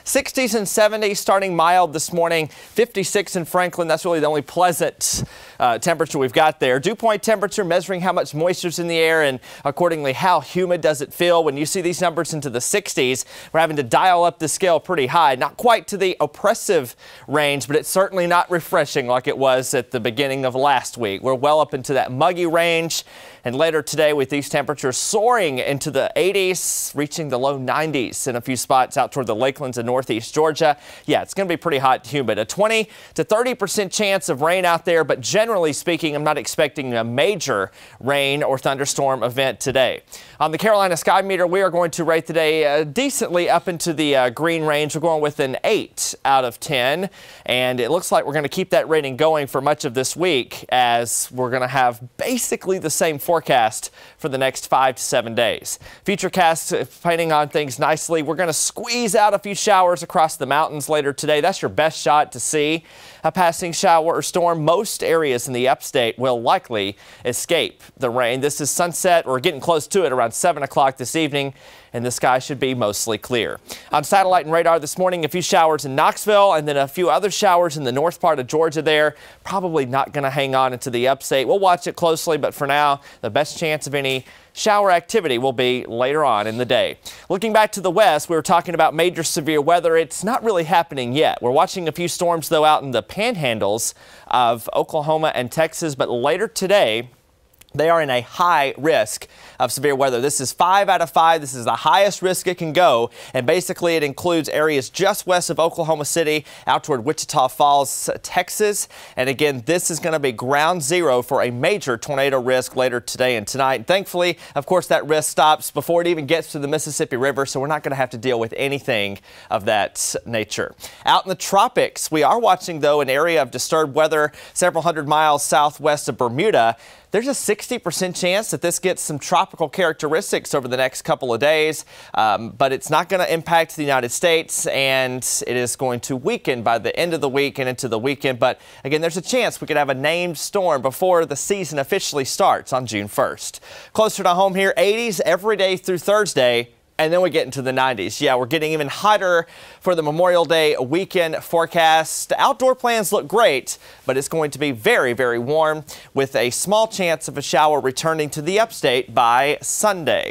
60s and 70s starting mild this morning. 56 in Franklin. That's really the only pleasant temperature we've got there. Dew point temperature measuring how much moisture's in the air and accordingly how humid does it feel. When you see these numbers into the 60s, we're having to dial up the scale pretty high. Not quite to the oppressive range, but it's certainly not refreshing like it was at the beginning of last week. We're well up into that muggy range. And later today with these temperatures soaring into the 80s, reaching the low 90s in a few spots out toward the Lakelands and northeast Georgia. Yeah, it's going to be pretty hot and humid. A 20 to 30% chance of rain out there, but generally speaking, I'm not expecting a major rain or thunderstorm event today. On the Carolina Sky Meter, we are going to rate today decently up into the green range. We're going with an 8 out of 10, and it looks like we're going to keep that rating going for much of this week as we're going to have basically the same forecast for the next 5 to 7 days. Futurecast planning on things nicely. We're going to squeeze out a few showers across the mountains later today. That's your best shot to see a passing shower or storm. Most areas in the upstate will likely escape the rain. This is sunset. We're getting close to it around 7 o'clock this evening, and the sky should be mostly clear. On satellite and radar this morning, a few showers in Knoxville and then a few other showers in the north part of Georgia there. Probably not going to hang on into the upstate. We'll watch it closely, but for now, the best chance of any shower activity will be later on in the day. Looking back to the west, we were talking about major severe weather. It's not really happening yet. We're watching a few storms, though, out in the panhandles of Oklahoma and Texas, but later today, they are in a high risk of severe weather. This is 5 out of 5. This is the highest risk it can go. And basically it includes areas just west of Oklahoma City out toward Wichita Falls, Texas. And again, this is going to be ground zero for a major tornado risk later today and tonight. Thankfully, of course, that risk stops before it even gets to the Mississippi River. So we're not going to have to deal with anything of that nature. Out in the tropics, we are watching, though, an area of disturbed weather several hundred miles southwest of Bermuda. There's a 60% chance that this gets some tropical characteristics over the next couple of days, but it's not going to impact the United States, and it is going to weaken by the end of the week and into the weekend. But again, there's a chance we could have a named storm before the season officially starts on June 1st. Closer to home here, 80s every day through Thursday. And then we get into the 90s. Yeah, we're getting even hotter for the Memorial Day weekend forecast. Outdoor plans look great, but it's going to be very, very warm with a small chance of a shower returning to the upstate by Sunday.